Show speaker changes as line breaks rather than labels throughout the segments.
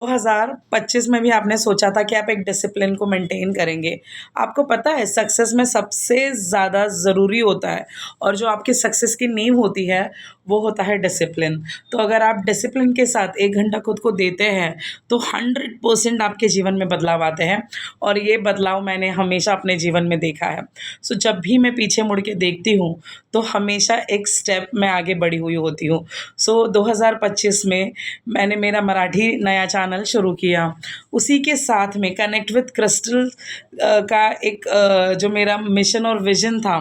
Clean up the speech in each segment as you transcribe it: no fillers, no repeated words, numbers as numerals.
2025 में भी आपने सोचा था कि आप एक डिसिप्लिन को मेंटेन करेंगे। आपको पता है सक्सेस में सबसे ज़्यादा ज़रूरी होता है और जो आपकी सक्सेस की नींव होती है, वो होता है डिसिप्लिन। तो अगर आप डिसिप्लिन के साथ 1 घंटा खुद को देते हैं, तो 100% आपके जीवन में बदलाव आते हैं और ये बदलाव मैंने हमेशा अपने जीवन में देखा है। सो जब भी मैं पीछे मुड़ के देखती हूँ, तो हमेशा एक स्टेप मैं आगे बढ़ी हुई होती हूँ। सो 2025 में मैंने मेरा मराठी नया चैनल शुरू किया। उसी के साथ में कनेक्ट विद क्रिस्टल का एक जो मेरा मिशन और विज़न था,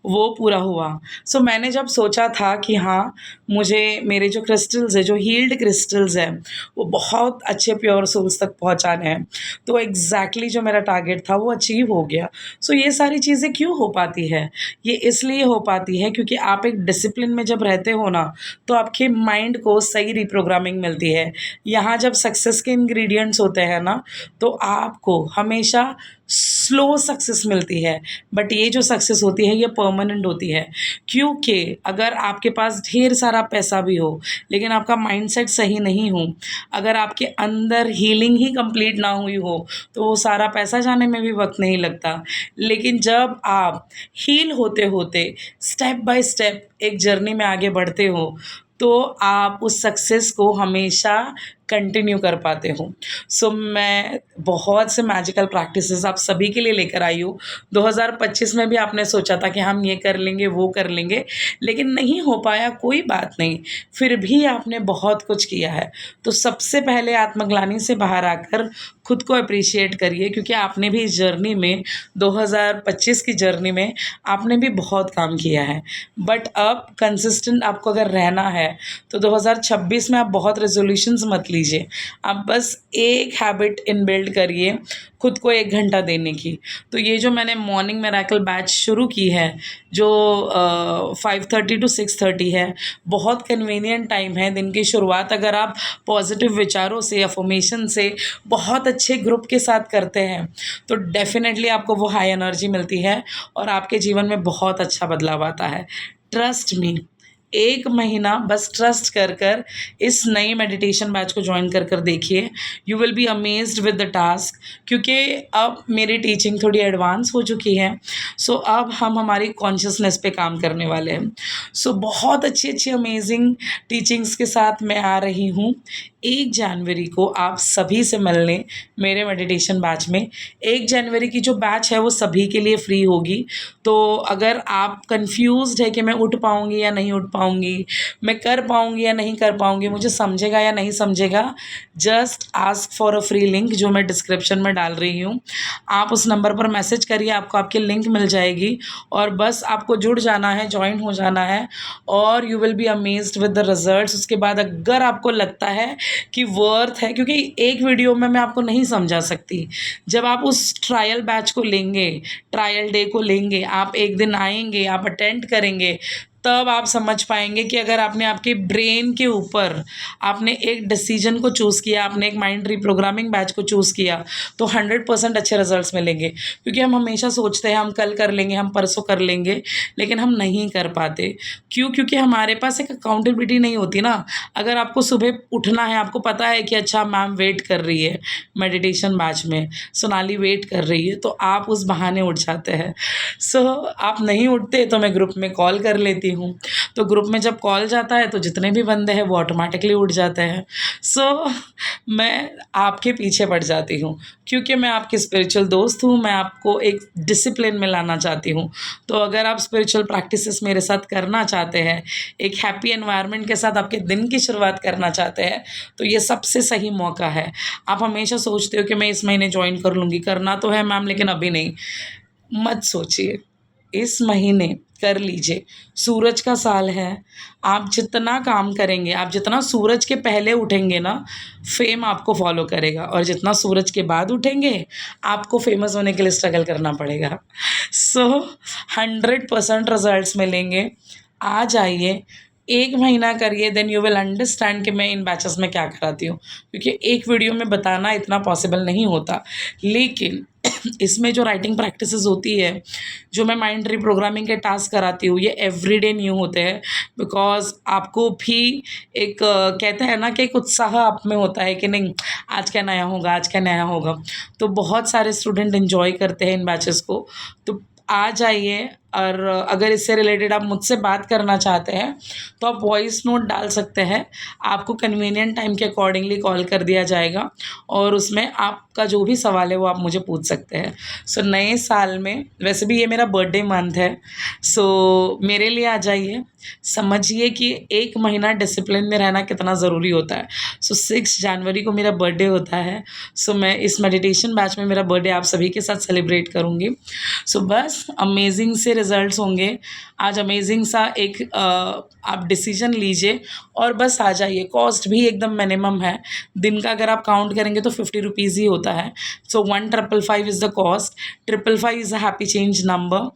वो पूरा हुआ। सो मैंने जब सोचा था कि हाँ, मुझे मेरे जो क्रिस्टल्स हैं, जो हील्ड क्रिस्टल्स हैं, वो बहुत अच्छे प्योर सोल्स तक पहुँचाने हैं। तो एग्ज़ैक्टली जो मेरा टारगेट था, वो अचीव हो गया। सो ये सारी चीज़ें क्यों हो पाती है? ये इसलिए हो पाती है क्योंकि आप एक डिसिप्लिन में जब रहते हो ना, तो आपके माइंड को सही रिप्रोग्रामिंग मिलती है। यहाँ जब सक्सेस के इंग्रेडिएंट्स होते हैं ना, तो आपको हमेशा स्लो सक्सेस मिलती है, बट ये जो सक्सेस होती है ये परमानेंट होती है। क्योंकि अगर आपके पास ढेर सारा पैसा भी हो, लेकिन आपका माइंडसेट सही नहीं हो, अगर आपके अंदर हीलिंग ही कंप्लीट ना हुई हो, तो वो सारा पैसा जाने में भी वक्त नहीं लगता। लेकिन जब आप हील होते होते स्टेप बाय स्टेप एक जर्नी में आगे बढ़ते हो, तो आप उस सक्सेस को हमेशा कंटिन्यू कर पाते हो। सो मैं बहुत से मैजिकल प्रैक्टिसेस आप सभी के लिए लेकर आई हूँ। 2025 में भी आपने सोचा था कि हम ये कर लेंगे, वो कर लेंगे, लेकिन नहीं हो पाया, कोई बात नहीं। फिर भी आपने बहुत कुछ किया है। तो सबसे पहले आत्मग्लानि से बाहर आकर खुद को एप्रिशिएट करिए, क्योंकि आपने भी इस जर्नी में 2025 की जर्नी में आपने भी बहुत काम किया है। बट अब कंसिस्टेंट आपको अगर रहना है, तो 2026 में आप बहुत रेज़ोल्यूशंस मत लीजिए। आप बस एक हैबिट इनबिल्ड करिए, खुद को 1 घंटा देने की। तो ये जो मैंने मॉर्निंग मिरेकल बैच शुरू की है, जो 5:30 टू 6:30 है, बहुत कन्वीनिएंट टाइम है। दिन की शुरुआत अगर आप पॉजिटिव विचारों से, अफ़र्मेशन से, बहुत अच्छे ग्रुप के साथ करते हैं, तो डेफ़िनेटली आपको वो हाई एनर्जी मिलती है और आपके जीवन में बहुत अच्छा बदलाव आता है। ट्रस्ट मी, 1 महीना बस ट्रस्ट कर कर इस नई मेडिटेशन बैच को जॉइन कर कर देखिए। You will be amazed with the task, क्योंकि अब मेरी टीचिंग थोड़ी एडवांस हो चुकी है। सो अब हम हमारी कॉन्शियसनेस पे काम करने वाले हैं। सो बहुत अच्छी अच्छी अमेजिंग टीचिंग्स के साथ मैं आ रही हूँ 1 जनवरी को आप सभी से मिलने मेरे मेडिटेशन बैच में। 1 जनवरी की जो बैच है वो सभी के लिए फ्री होगी। तो अगर आप कंफ्यूज्ड है कि मैं उठ पाऊँगी या नहीं उठ पाऊँगी, मैं कर पाऊँगी या नहीं कर पाऊँगी, मुझे समझेगा या नहीं समझेगा, just ask for a free link जो मैं डिस्क्रिप्शन में डाल रही हूँ। आप उस नंबर पर मैसेज करिए, आपको आपकी लिंक मिल जाएगी और बस आपको जुड़ जाना है, जॉइन हो जाना है और you will be amazed with the results. उसके बाद अगर आपको लगता है कि वर्थ है, क्योंकि एक वीडियो में मैं आपको नहीं समझा सकती। जब आप उस ट्रायल बैच को लेंगे, ट्रायल डे को लेंगे, आप एक दिन आएँगे, आप अटेंड करेंगे, तब आप समझ पाएँगे कि अगर आपने आपके ब्रेन के ऊपर आपने एक डिसीजन को चूज़ किया, आपने एक माइंड रिप्रोग्रामिंग बैच को चूज़ किया, तो 100% अच्छे रिजल्ट्स मिलेंगे। क्योंकि हम हमेशा सोचते हैं हम कल कर लेंगे, हम परसों कर लेंगे, लेकिन हम नहीं कर पाते। क्यों? क्योंकि हमारे पास एक अकाउंटेबिलिटी नहीं होती ना। अगर आपको सुबह उठना है, आपको पता है कि अच्छा मैम वेट कर रही है मेडिटेशन बैच में, सोनाली वेट कर रही है, तो आप उस बहाने उठ जाते हैं। सो आप नहीं उठते तो मैं ग्रुप में कॉल कर लेती हूँ। तो ग्रुप में जब कॉल जाता है तो जितने भी बंदे हैं वो ऑटोमेटिकली उठ जाते हैं। सो मैं आपके पीछे पड़ जाती हूँ, क्योंकि मैं आपकी स्पिरिचुअल दोस्त हूँ, मैं आपको एक डिसिप्लिन में लाना चाहती हूँ। तो अगर आप स्पिरिचुअल प्रैक्टिसेस मेरे साथ करना चाहते हैं, एक हैप्पी एनवायरनमेंट के साथ आपके दिन की शुरुआत करना चाहते हैं, तो ये सबसे सही मौका है। आप हमेशा सोचते हो कि मैं इस महीने जॉइन कर लूँगी, करना तो है मैम लेकिन अभी नहीं। मत सोचिए, इस महीने कर लीजिए। सूरज का साल है, आप जितना काम करेंगे, आप जितना सूरज के पहले उठेंगे ना, फ़ेम आपको फ़ॉलो करेगा और जितना सूरज के बाद उठेंगे, आपको फ़ेमस होने के लिए स्ट्रगल करना पड़ेगा। सो 100% रिज़ल्ट्स मिलेंगे। आ जाइए, 1 महीना करिए, देन यू विल अंडरस्टैंड कि मैं इन बैचेस में क्या कराती हूँ, क्योंकि एक वीडियो में बताना इतना पॉसिबल नहीं होता। लेकिन इसमें जो राइटिंग प्रैक्टिसेस होती है, जो मैं माइंड रिप्रोग्रामिंग के टास्क कराती हूँ, ये एवरीडे न्यू होते हैं, बिकॉज़ आपको भी एक कहते हैं ना कि एक उत्साह आप में होता है कि नहीं, आज क्या नया होगा, आज क्या नया होगा। तो बहुत सारे स्टूडेंट एन्जॉय करते हैं इन बैचेस को। तो आ जाइए, और अगर इससे रिलेटेड आप मुझसे बात करना चाहते हैं तो आप वॉइस नोट डाल सकते हैं। आपको कन्वीनिएंट टाइम के अकॉर्डिंगली कॉल कर दिया जाएगा, और उसमें आपका जो भी सवाल है वो आप मुझे पूछ सकते हैं। सो नए साल में, वैसे भी ये मेरा बर्थडे मंथ है, सो मेरे लिए आ जाइए। समझिए कि 1 महीना डिसिप्लिन में रहना कितना ज़रूरी होता है। सो 6 जनवरी को मेरा बर्थडे होता है। सो मैं इस मेडिटेशन बैच में मेरा बर्थडे आप सभी के साथ सेलिब्रेट करूँगी। सो बस अमेजिंग से रिज़ल्ट्स होंगे। आज अमेजिंग सा एक आप डिसीजन लीजिए और बस आ जाइए। कॉस्ट भी एकदम मिनिमम है। दिन का अगर आप काउंट करेंगे तो 50 रुपीज़ ही होता है। सो 1555 is the cost, 555 is a happy change number.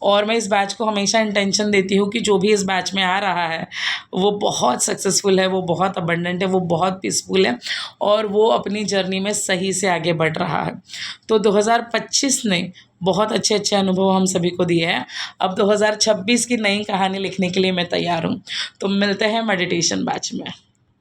और मैं इस बैच को हमेशा इंटेंशन देती हूँ कि जो भी इस बैच में आ रहा है वो बहुत सक्सेसफुल है, वो बहुत अबंडेंट है, वो बहुत पीसफुल है, और वो अपनी जर्नी में सही से आगे बढ़ रहा है। तो 2025 ने बहुत अच्छे-अच्छे अनुभव हम सभी को दिए हैं। अब 2026 की नई कहानी लिखने के लिए मैं तैयार हूँ। तो मिलते हैं मेडिटेशन बैच में।